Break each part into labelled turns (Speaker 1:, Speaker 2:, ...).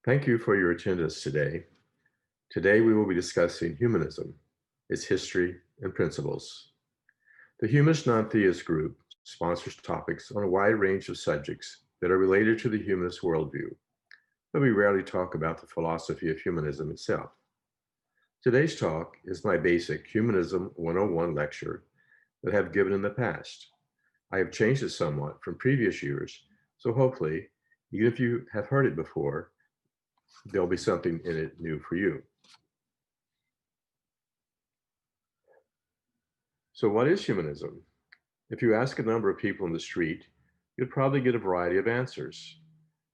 Speaker 1: Thank you for your attendance today. Today we will be discussing humanism, its history and principles. The Humanists and Non-Theists group sponsors topics on a wide range of subjects that are related to the humanist worldview, but we rarely talk about the philosophy of humanism itself. Today's talk is my basic Humanism 101 lecture that I have given in the past. I have changed it somewhat from previous years, so hopefully, even if you have heard it before, there'll be something in it new for you. So what is humanism? If you ask a number of people in the street, you'll probably get a variety of answers.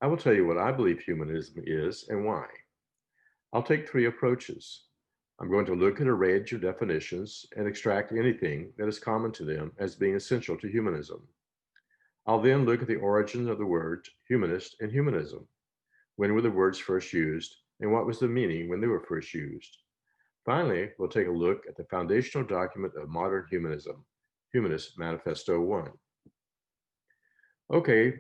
Speaker 1: I will tell you what I believe humanism is and why. I'll take three approaches. I'm going to look at a range of definitions and extract anything that is common to them as being essential to humanism. I'll then look at the origin of the words humanist and humanism. When were the words first used, and what was the meaning when they were first used? Finally, we'll take a look at the foundational document of modern humanism, Humanist Manifesto 1. Okay,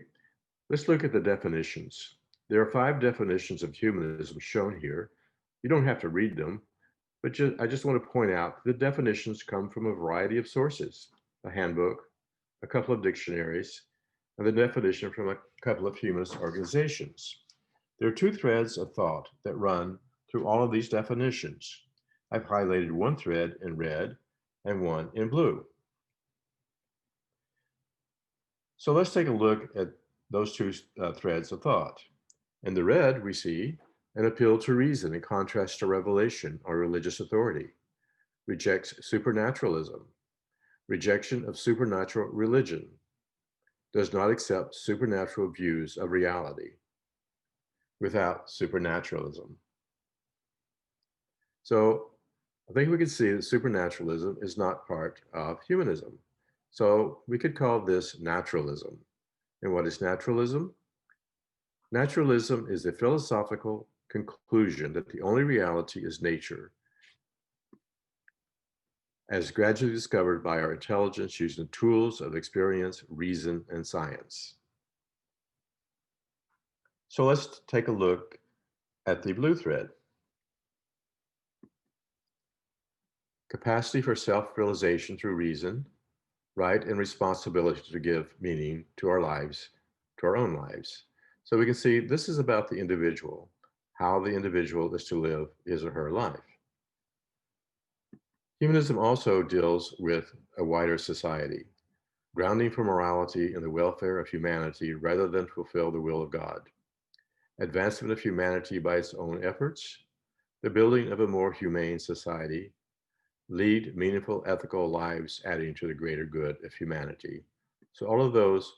Speaker 1: let's look at the definitions. There are 5 definitions of humanism shown here. You don't have to read them, but I just want to point out the definitions come from a variety of sources, a handbook, a couple of dictionaries, and the definition from a couple of humanist organizations. There are 2 threads of thought that run through all of these definitions. I've highlighted one thread in red and one in blue. So let's take a look at those 2 threads of thought. In the red, we see an appeal to reason in contrast to revelation or religious authority, rejects supernaturalism, rejection of supernatural religion, does not accept supernatural views of reality, without supernaturalism. So I think we can see that supernaturalism is not part of humanism. So we could call this naturalism. And what is naturalism? Naturalism is a philosophical conclusion that the only reality is nature, as gradually discovered by our intelligence using the tools of experience, reason, and science. So let's take a look at the blue thread. Capacity for self-realization through reason, right and responsibility to give meaning to our lives, to our own lives. So we can see this is about the individual, how the individual is to live his or her life. Humanism also deals with a wider society, grounding for morality in the welfare of humanity rather than fulfill the will of God, advancement of humanity by its own efforts, the building of a more humane society, lead meaningful ethical lives adding to the greater good of humanity. So all of those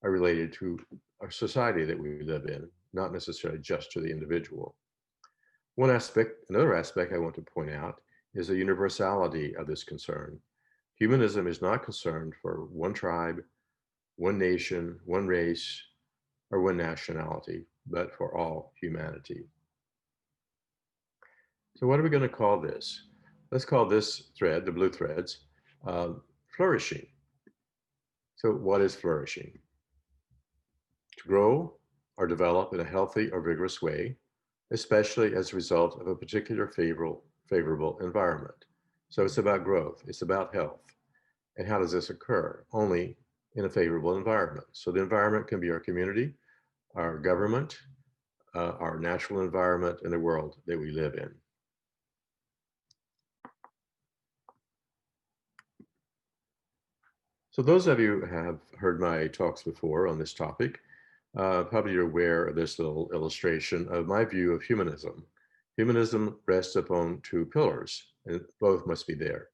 Speaker 1: are related to our society that we live in, not necessarily just to the individual. Another aspect I want to point out is the universality of this concern. Humanism is not concerned for one tribe, one nation, one race, or one nationality, but for all humanity. So what are we going to call this? Let's call this thread, the blue threads, flourishing. So what is flourishing? To grow or develop in a healthy or vigorous way, especially as a result of a particular favorable environment. So it's about growth, it's about health. And how does this occur? Only in a favorable environment. So the environment can be our community, our government, our natural environment, and the world that we live in. So those of you who have heard my talks before on this topic, probably you're aware of this little illustration of my view of humanism. Humanism rests upon 2 pillars, and both must be there.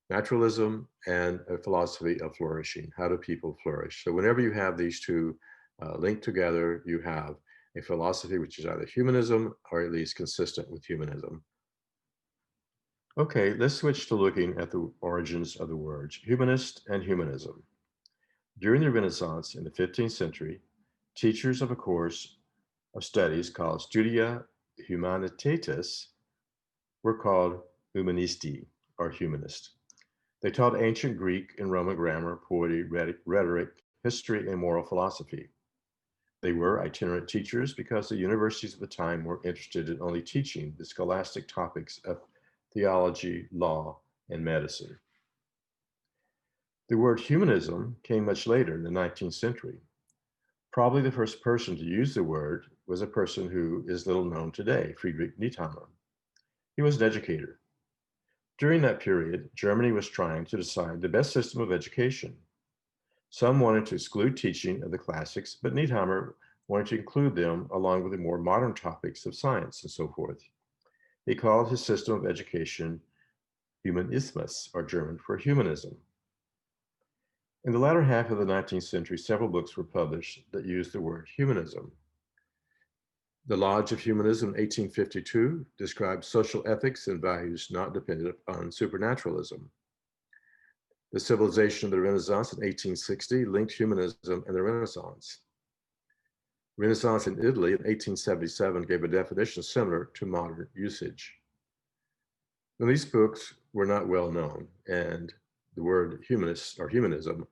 Speaker 1: Naturalism and a philosophy of flourishing. How do people flourish? So whenever you have these 2 linked together, you have a philosophy which is either humanism or at least consistent with humanism. Okay, let's switch to looking at the origins of the words humanist and humanism. During the Renaissance in the 15th century, teachers of a course of studies called Studia Humanitatis were called humanisti, or humanist. They taught ancient Greek and Roman grammar, poetry, rhetoric, history, and moral philosophy. They were itinerant teachers because the universities at the time were interested in only teaching the scholastic topics of theology, law, and medicine. The word humanism came much later in the 19th century. Probably the first person to use the word was a person who is little known today, Friedrich Nietzsche. He was an educator. During that period, Germany was trying to decide the best system of education. Some wanted to exclude teaching of the classics, but Nietzsche wanted to include them along with the more modern topics of science and so forth. He called his system of education Humanismus, or German for humanism. In the latter half of the 19th century, several books were published that used the word humanism. The Lodge of Humanism, 1852, described social ethics and values not dependent upon supernaturalism. The Civilization of the Renaissance in 1860 linked humanism and the Renaissance. Renaissance in Italy in 1877 gave a definition similar to modern usage. Now, these books were not well known, and the word humanist or humanism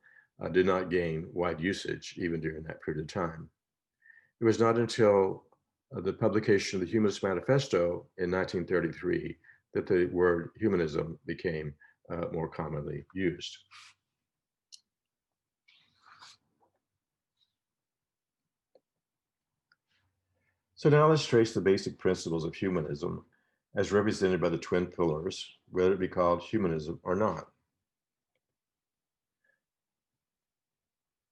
Speaker 1: did not gain wide usage even during that period of time. It was not until the publication of the Humanist Manifesto in 1933 that the word humanism became more commonly used. So now let's trace the basic principles of humanism as represented by the twin pillars, whether it be called humanism or not.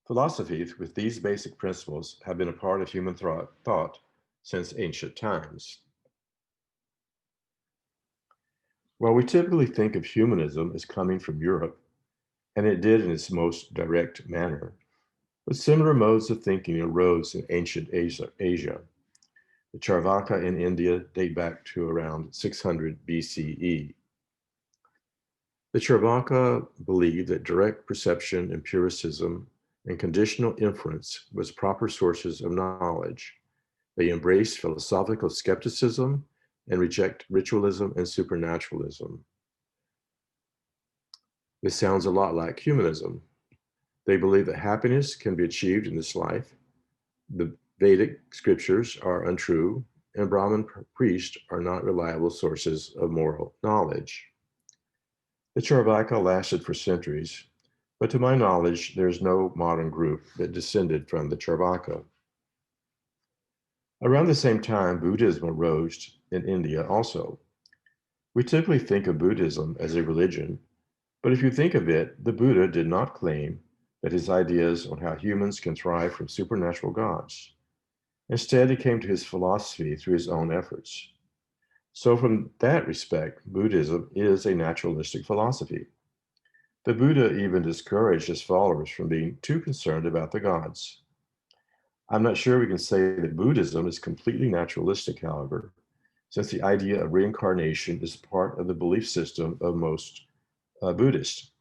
Speaker 1: Philosophies with these basic principles have been a part of human thought since ancient times. While we typically think of humanism as coming from Europe, and it did in its most direct manner, but similar modes of thinking arose in ancient Asia. The Charvaka in India date back to around 600 BCE. The Charvaka believed that direct perception, empiricism, and conditional inference was proper sources of knowledge. They embraced philosophical skepticism and reject ritualism and supernaturalism. This sounds a lot like humanism. They believe that happiness can be achieved in this life. The Vedic scriptures are untrue, and Brahmin priests are not reliable sources of moral knowledge. The Charvaka lasted for centuries, but to my knowledge, there is no modern group that descended from the Charvaka. Around the same time, Buddhism arose in India also. We typically think of Buddhism as a religion, but if you think of it, the Buddha did not claim that his ideas on how humans can thrive from supernatural gods. Instead, he came to his philosophy through his own efforts. So from that respect, Buddhism is a naturalistic philosophy. The Buddha even discouraged his followers from being too concerned about the gods. I'm not sure we can say that Buddhism is completely naturalistic, however, since the idea of reincarnation is part of the belief system of most Buddhists.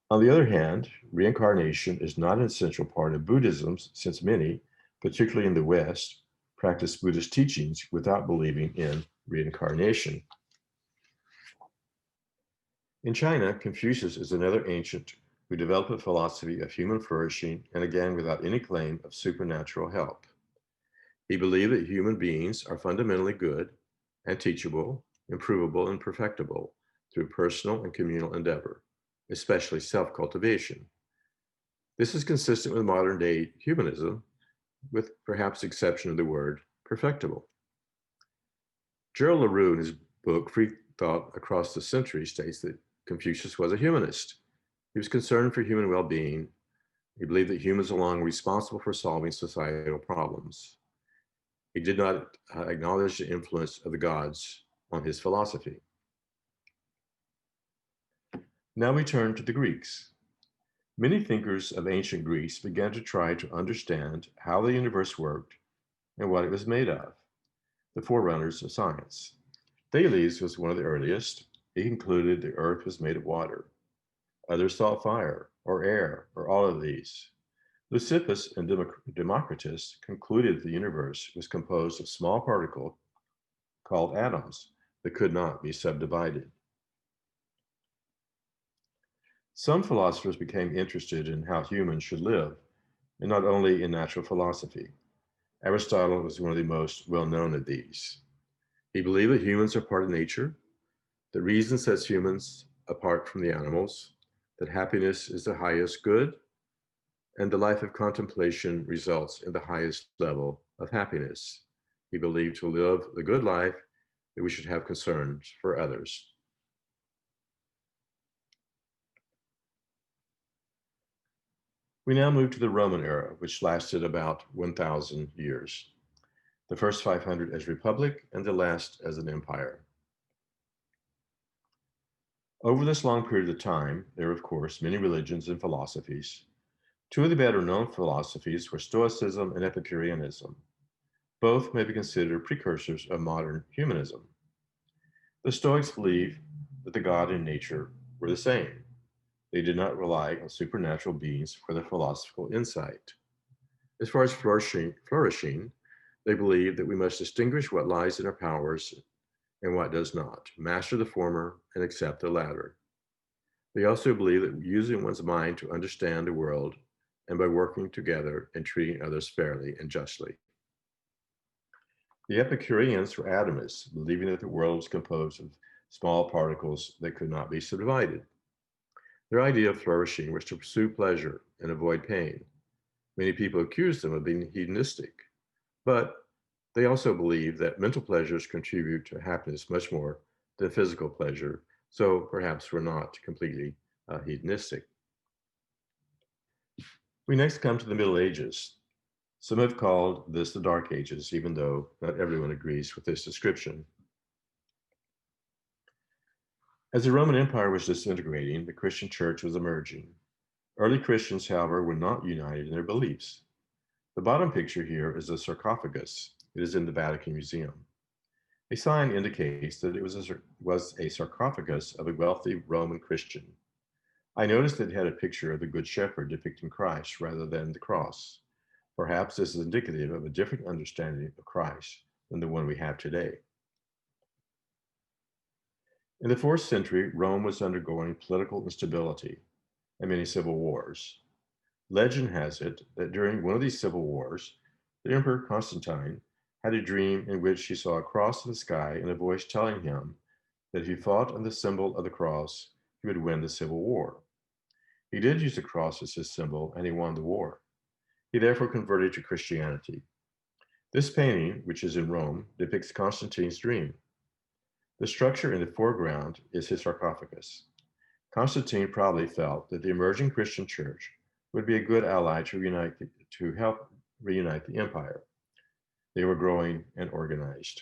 Speaker 1: On the other hand, reincarnation is not an essential part of Buddhism, since many, particularly in the West, practice Buddhist teachings without believing in reincarnation. In China, Confucius is another ancient who developed a philosophy of human flourishing, and again without any claim of supernatural help. He believed that human beings are fundamentally good and teachable, improvable, and perfectible through personal and communal endeavor, especially self-cultivation. This is consistent with modern day humanism, with perhaps the exception of the word perfectible. Gerald LaRue, in his book Free Thought Across the Centuries, states that Confucius was a humanist. He was concerned for human well-being. He believed that humans alone were responsible for solving societal problems. He did not acknowledge the influence of the gods on his philosophy. Now we turn to the Greeks. Many thinkers of ancient Greece began to try to understand how the universe worked and what it was made of, the forerunners of science. Thales was one of the earliest. He concluded the earth was made of water. Others thought fire or air or all of these. Leucippus and Democritus concluded the universe was composed of small particles called atoms that could not be subdivided. Some philosophers became interested in how humans should live, and not only in natural philosophy. Aristotle was one of the most well-known of these. He believed that humans are part of nature, that reason sets humans apart from the animals, that happiness is the highest good, and the life of contemplation results in the highest level of happiness. He believed to live the good life that we should have concerns for others. We now move to the Roman era, which lasted about 1,000 years. The first 500 as republic and the last as an empire. Over this long period of time, there were, of course, many religions and philosophies. Two of the better known philosophies were Stoicism and Epicureanism. Both may be considered precursors of modern humanism. The Stoics believed that the God and nature were the same. They did not rely on supernatural beings for their philosophical insight. As far as flourishing, they believed that we must distinguish what lies in our powers and what does not, master the former and accept the latter. They also believe that using one's mind to understand the world and by working together and treating others fairly and justly. The Epicureans were atomists, believing that the world was composed of small particles that could not be subdivided. Their idea of flourishing was to pursue pleasure and avoid pain. Many people accused them of being hedonistic, but they also believed that mental pleasures contribute to happiness much more than physical pleasure, so perhaps were not completely hedonistic. We next come to the Middle Ages. Some have called this the Dark Ages, even though not everyone agrees with this description. As the Roman Empire was disintegrating, the Christian church was emerging. Early Christians, however, were not united in their beliefs. The bottom picture here is a sarcophagus. It is in the Vatican Museum. A sign indicates that it was a sarcophagus of a wealthy Roman Christian. I noticed that it had a picture of the Good Shepherd depicting Christ rather than the cross. Perhaps this is indicative of a different understanding of Christ than the one we have today. In the 4th century, Rome was undergoing political instability and many civil wars. Legend has it that during one of these civil wars, the Emperor Constantine had a dream in which he saw a cross in the sky and a voice telling him that if he fought on the symbol of the cross, he would win the civil war. He did use the cross as his symbol and he won the war. He therefore converted to Christianity. This painting, which is in Rome, depicts Constantine's dream. The structure in the foreground is his sarcophagus. Constantine probably felt that the emerging Christian church would be a good ally to help reunite the empire. They were growing and organized.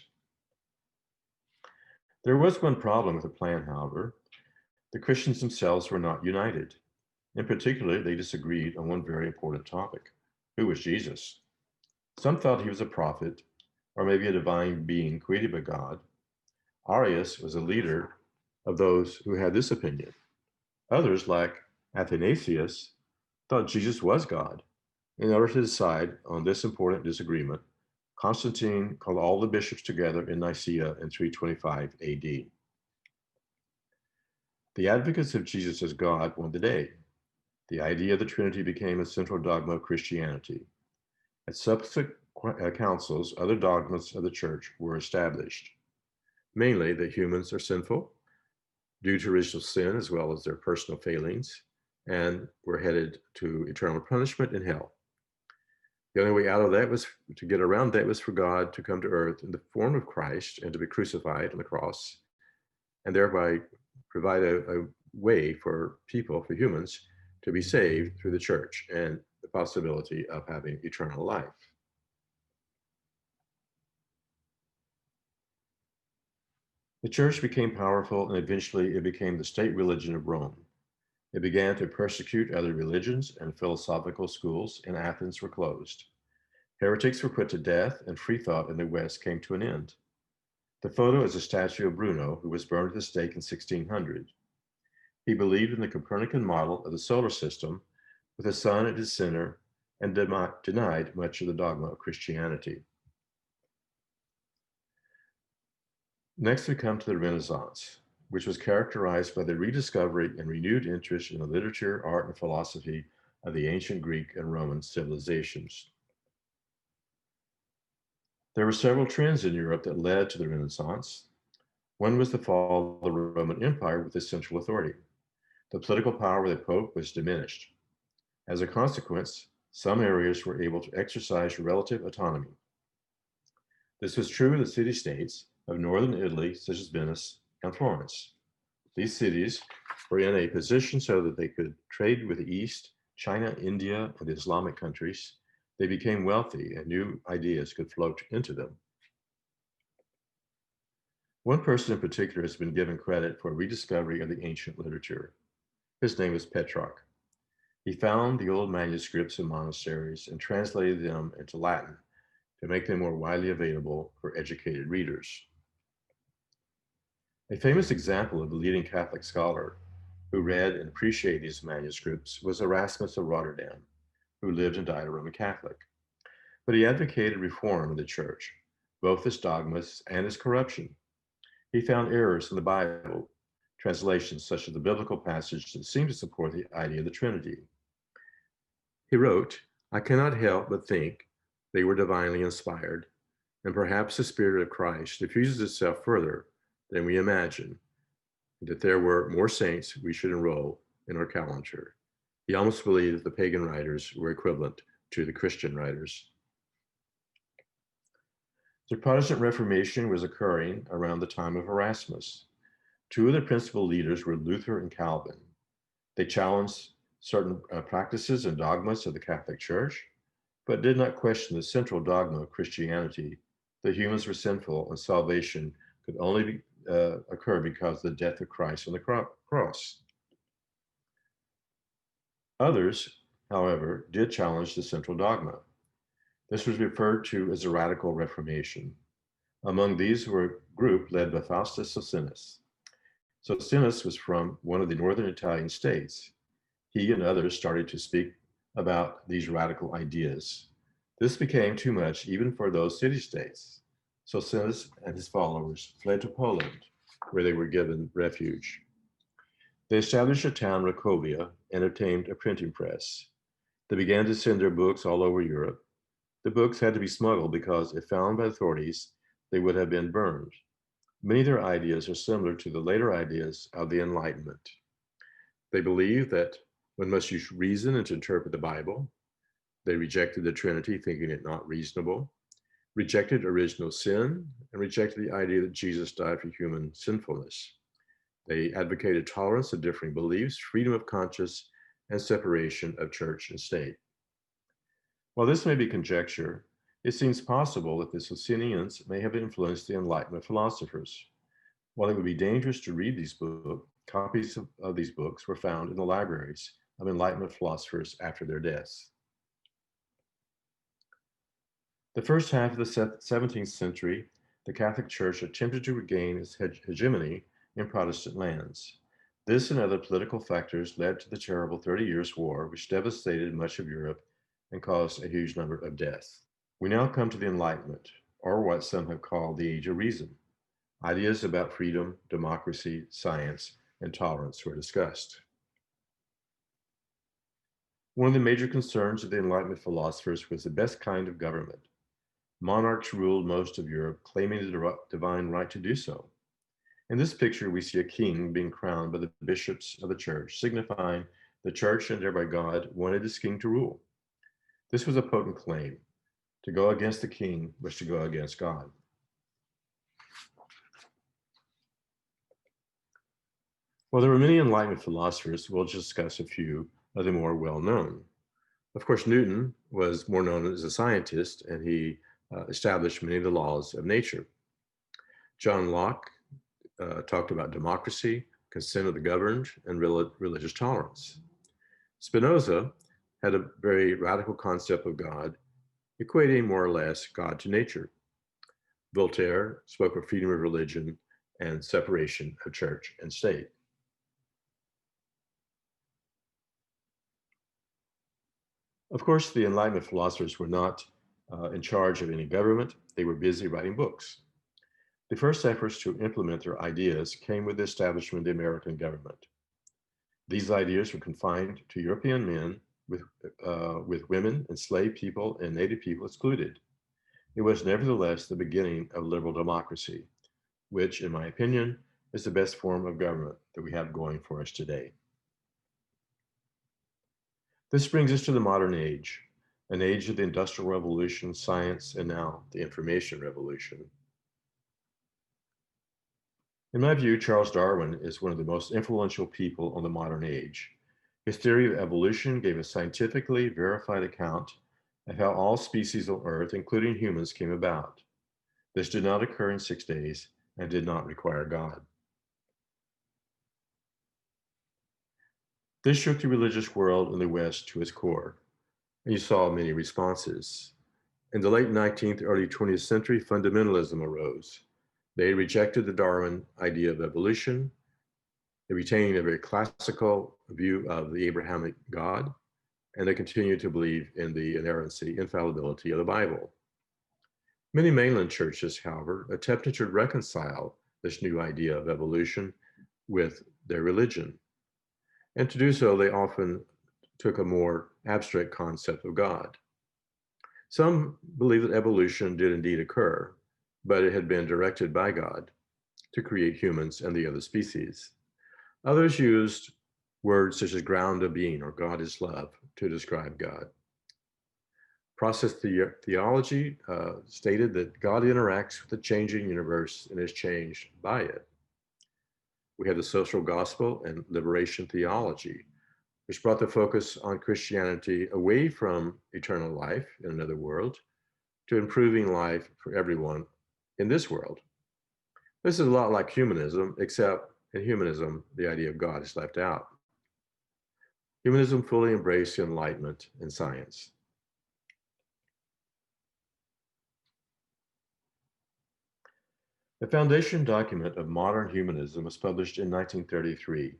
Speaker 1: There was one problem with the plan, however. The Christians themselves were not united. In particular, they disagreed on one very important topic. Who was Jesus? Some thought he was a prophet, or maybe a divine being created by God. Arius was a leader of those who had this opinion. Others, like Athanasius, thought Jesus was God. In order to decide on this important disagreement, Constantine called all the bishops together in Nicaea in 325 AD. The advocates of Jesus as God won the day. The idea of the Trinity became a central dogma of Christianity. At subsequent councils, other dogmas of the church were established, mainly that humans are sinful due to original sin as well as their personal failings, and were headed to eternal punishment in hell. The only way out of that was to get around that was for God to come to earth in the form of Christ and to be crucified on the cross, and thereby provide a way for people, for humans, to be saved through the church and the possibility of having eternal life. The church became powerful and eventually it became the state religion of Rome. It began to persecute other religions and philosophical schools in Athens were closed. Heretics were put to death and free thought in the West came to an end. The photo is a statue of Bruno, who was burned at the stake in 1600. He believed in the Copernican model of the solar system with the sun at its center and denied much of the dogma of Christianity. Next, we come to the Renaissance, which was characterized by the rediscovery and renewed interest in the literature, art, and philosophy of the ancient Greek and Roman civilizations. There were several trends in Europe that led to the Renaissance. One was the fall of the Roman Empire with its central authority. The political power of the Pope was diminished. As a consequence, some areas were able to exercise relative autonomy. This was true of the city-states of northern Italy, such as Venice and Florence. These cities were in a position so that they could trade with the East, China, India, and Islamic countries. They became wealthy and new ideas could flow into them. One person in particular has been given credit for rediscovery of the ancient literature. His name is Petrarch. He found the old manuscripts in monasteries and translated them into Latin to make them more widely available for educated readers. A famous example of a leading Catholic scholar who read and appreciated these manuscripts was Erasmus of Rotterdam, who lived and died a Roman Catholic. But he advocated reform in the church, both its dogmas and its corruption. He found errors in the Bible, translations such as the biblical passage that seem to support the idea of the Trinity. He wrote, "I cannot help but think they were divinely inspired, and perhaps the Spirit of Christ diffuses itself further than we imagine, that there were more saints we should enroll in our calendar." He almost believed that the pagan writers were equivalent to the Christian writers. The Protestant Reformation was occurring around the time of Erasmus. Two of the principal leaders were Luther and Calvin. They challenged certain practices and dogmas of the Catholic Church, but did not question the central dogma of Christianity, that humans were sinful and salvation could only occur because of the death of Christ on the cross. Others, however, did challenge the central dogma. This was referred to as the Radical Reformation. Among these were a group led by Faustus Socinus. Socinus was from one of the northern Italian states. He and others started to speak about these radical ideas. This became too much even for those city-states. Socinus and his followers fled to Poland, where they were given refuge. They established a town, Cracovia, and obtained a printing press. They began to send their books all over Europe. The books had to be smuggled because, if found by authorities, they would have been burned. Many of their ideas are similar to the later ideas of the Enlightenment. They believed that one must use reason to interpret the Bible. They rejected the Trinity, thinking it not reasonable, rejected original sin, and rejected the idea that Jesus died for human sinfulness. They advocated tolerance of differing beliefs, freedom of conscience, and separation of church and state. While this may be conjecture, it seems possible that the Socinians may have influenced the Enlightenment philosophers. While it would be dangerous to read these books, copies of these books were found in the libraries of Enlightenment philosophers after their deaths. The first half of the 17th century, the Catholic Church attempted to regain its hegemony in Protestant lands. This and other political factors led to the terrible 30 Years' War, which devastated much of Europe and caused a huge number of deaths. We now come to the Enlightenment, or what some have called the Age of Reason. Ideas about freedom, democracy, science, and tolerance were discussed. One of the major concerns of the Enlightenment philosophers was the best kind of government. Monarchs ruled most of Europe, claiming the divine right to do so. In this picture, we see a king being crowned by the bishops of the church, signifying the church and thereby God wanted this king to rule. This was a potent claim. To go against the king was to go against God. While there were many Enlightenment philosophers, we'll discuss a few of the more well-known. Of course, Newton was more known as a scientist, and he established many of the laws of nature. John Locke talked about democracy, consent of the governed, and religious tolerance. Spinoza had a very radical concept of God, equating more or less God to nature. Voltaire spoke of freedom of religion and separation of church and state. Of course, the Enlightenment philosophers were not in charge of any government. They were busy writing books. The first efforts to implement their ideas came with the establishment of the American government. These ideas were confined to European men with women, enslaved people, and native people excluded. it was nevertheless the beginning of liberal democracy, which, in my opinion, is the best form of government that we have going for us today. This brings us to the modern age, an age of the Industrial Revolution, science, and now the Information Revolution. In my view, Charles Darwin is one of the most influential people on the modern age. His theory of evolution gave a scientifically verified account of how all species on Earth, including humans, came about. This did not occur in 6 days and did not require God. This shook the religious world in the West to its core, and you saw many responses. In the late 19th, early 20th century, fundamentalism arose. They rejected the Darwin idea of evolution, they retained a very classical view of the Abrahamic God, and they continued to believe in the inerrancy, infallibility of the Bible. Many mainland churches, however, attempted to reconcile this new idea of evolution with their religion. And to do so, they often took a more abstract concept of God. Some believe that evolution did indeed occur, but it had been directed by God to create humans and the other species. Others used words such as ground of being or God is love to describe God. Process theology stated that God interacts with the changing universe and is changed by it. We had the social gospel and liberation theology, which brought the focus on Christianity away from eternal life in another world to improving life for everyone in this world. This is a lot like humanism, except in humanism, the idea of God is left out. Humanism fully embraced the Enlightenment and science. The foundation document of modern humanism was published in 1933.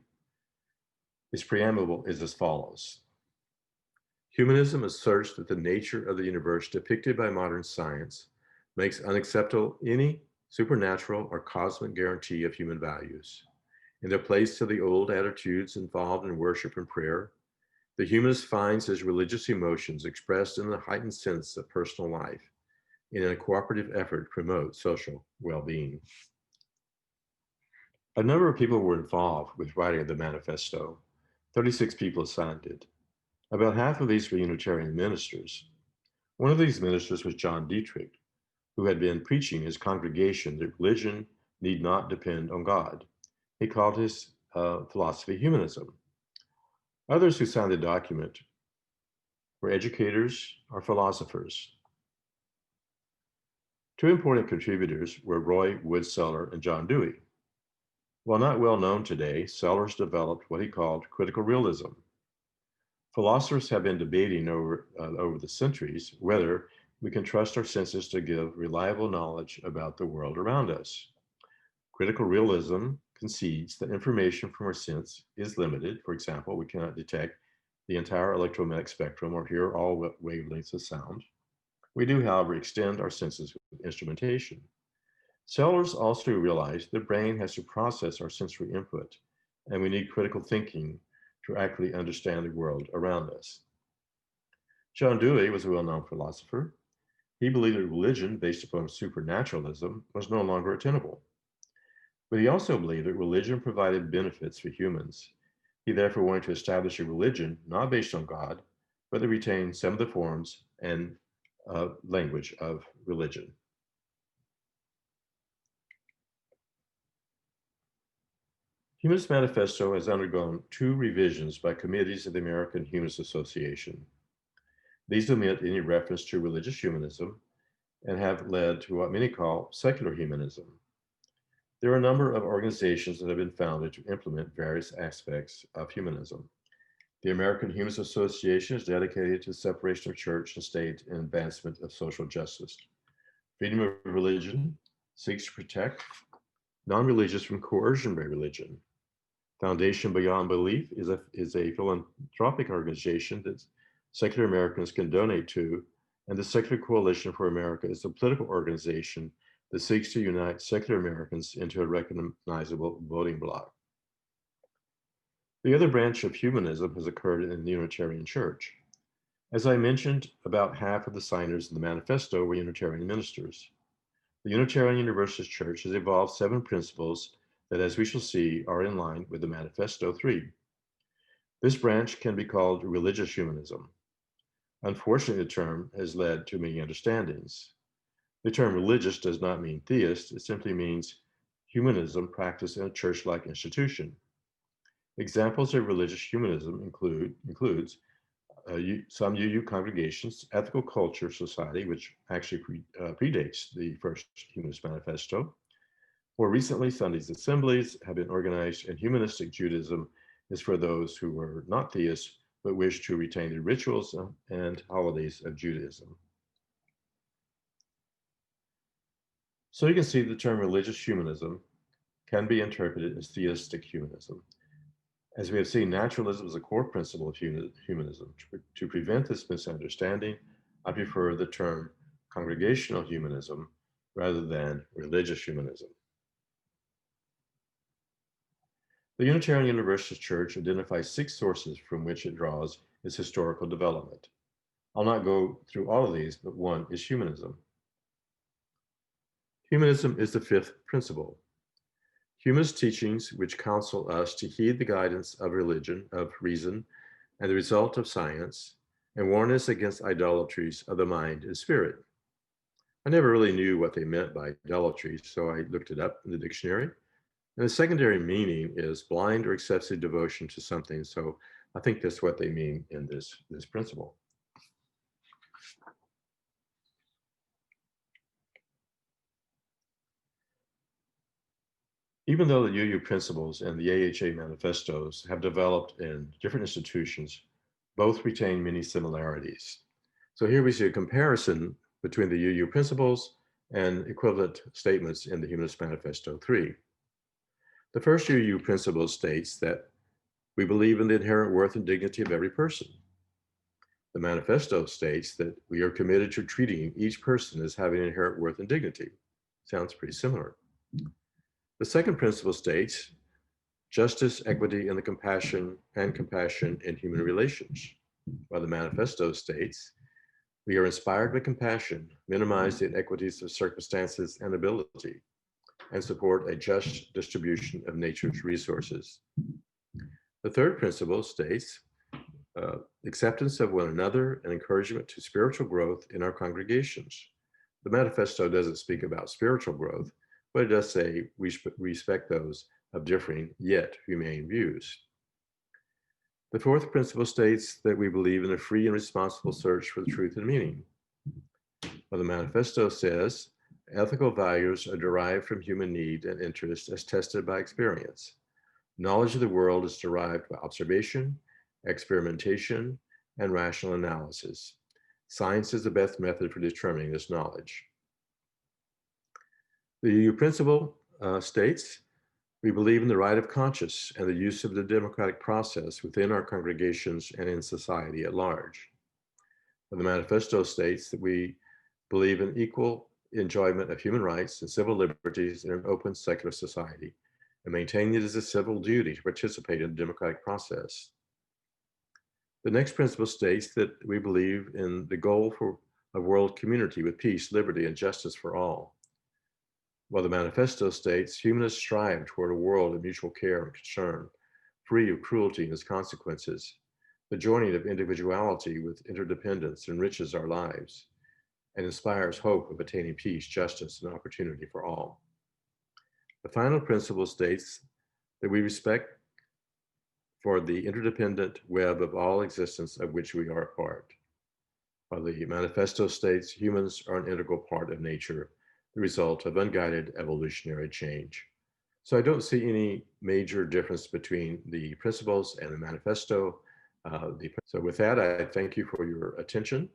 Speaker 1: Its preamble is as follows. Humanism asserts that the nature of the universe depicted by modern science makes unacceptable any supernatural or cosmic guarantee of human values. In their place to the old attitudes involved in worship and prayer, the humanist finds his religious emotions expressed in the heightened sense of personal life in a cooperative effort to promote social well-being. A number of people were involved with writing the manifesto. 36 people signed it. About half of these were Unitarian ministers. One of these ministers was John Dietrich, who had been preaching his congregation that religion need not depend on God. He called his philosophy humanism. Others who signed the document were educators or philosophers. Two important contributors were Roy Wood Sellers and John Dewey. While not well known today, Sellers developed what he called critical realism. Philosophers have been debating over the centuries whether we can trust our senses to give reliable knowledge about the world around us. Critical realism concedes that information from our sense is limited. For example, we cannot detect the entire electromagnetic spectrum or hear all wavelengths of sound. We do, however, extend our senses with instrumentation. Sellers also realized the brain has to process our sensory input, and we need critical thinking to accurately understand the world around us. John Dewey was a well-known philosopher. He believed that religion based upon supernaturalism was no longer attainable. But he also believed that religion provided benefits for humans. He therefore wanted to establish a religion not based on God, but that retained some of the forms and language of religion. Humanist Manifesto has undergone 2 revisions by committees of the American Humanist Association. These omit any reference to religious humanism and have led to what many call secular humanism. There are a number of organizations that have been founded to implement various aspects of humanism. The American Humanist Association is dedicated to the separation of church and state and advancement of social justice. Freedom of religion seeks to protect non-religious from coercion by religion. Foundation Beyond Belief is a philanthropic organization that secular Americans can donate to, and the Secular Coalition for America is a political organization that seeks to unite secular Americans into a recognizable voting bloc. The other branch of humanism has occurred in the Unitarian Church. As I mentioned, about half of the signers in the manifesto were Unitarian ministers. The Unitarian Universalist Church has evolved 7 principles that, as we shall see, are in line with the Manifesto 3. This branch can be called religious humanism. Unfortunately, the term has led to many understandings. The term religious does not mean theist, it simply means humanism practiced in a church-like institution. Examples of religious humanism includes some UU congregations, ethical culture society, which actually predates the first Humanist Manifesto. More recently, Sunday's assemblies have been organized, and humanistic Judaism is for those who were not theists but wish to retain the rituals and holidays of Judaism. So you can see the term religious humanism can be interpreted as theistic humanism. As we have seen, naturalism is a core principle of humanism. To prevent this misunderstanding, I prefer the term congregational humanism rather than religious humanism. The Unitarian Universalist Church identifies 6 sources from which it draws its historical development. I'll not go through all of these, but one is humanism. Humanism is the 5th principle. Humanist teachings which counsel us to heed the guidance of religion, of reason, and the result of science, and warn us against idolatries of the mind and spirit. I never really knew what they meant by idolatry, so I looked it up in the dictionary. And the secondary meaning is blind or excessive devotion to something. So I think that's what they mean in this principle. Even though the UU principles and the AHA manifestos have developed in different institutions, both retain many similarities. So here we see a comparison between the UU principles and equivalent statements in the Humanist Manifesto 3. The first UU principle states that we believe in the inherent worth and dignity of every person. The manifesto states that we are committed to treating each person as having inherent worth and dignity. Sounds pretty similar. The second principle states justice, equity, and compassion in human relations, while the manifesto states we are inspired by compassion, minimize the inequities of circumstances and ability, and support a just distribution of nature's resources. The third principle states acceptance of one another and encouragement to spiritual growth in our congregations. The manifesto doesn't speak about spiritual growth, but it does say we respect those of differing yet humane views. The fourth principle states that we believe in a free and responsible search for the truth and meaning. Well, the manifesto says ethical values are derived from human need and interest as tested by experience. Knowledge of the world is derived by observation, experimentation, and rational analysis. Science is the best method for determining this knowledge. The UU principle states, we believe in the right of conscience and the use of the democratic process within our congregations and in society at large. And the manifesto states that we believe in equal enjoyment of human rights and civil liberties in an open secular society, and maintain it as a civil duty to participate in the democratic process. The next principle states that we believe in the goal for a world community with peace, liberty, and justice for all. While the manifesto states humanists strive toward a world of mutual care and concern, free of cruelty and its consequences. The joining of individuality with interdependence enriches our lives and inspires hope of attaining peace, justice, and opportunity for all. The final principle states that we respect for the interdependent web of all existence of which we are a part. While the manifesto states humans are an integral part of nature, the result of unguided evolutionary change. So I don't see any major difference between the principles and the manifesto. So with that, I thank you for your attention.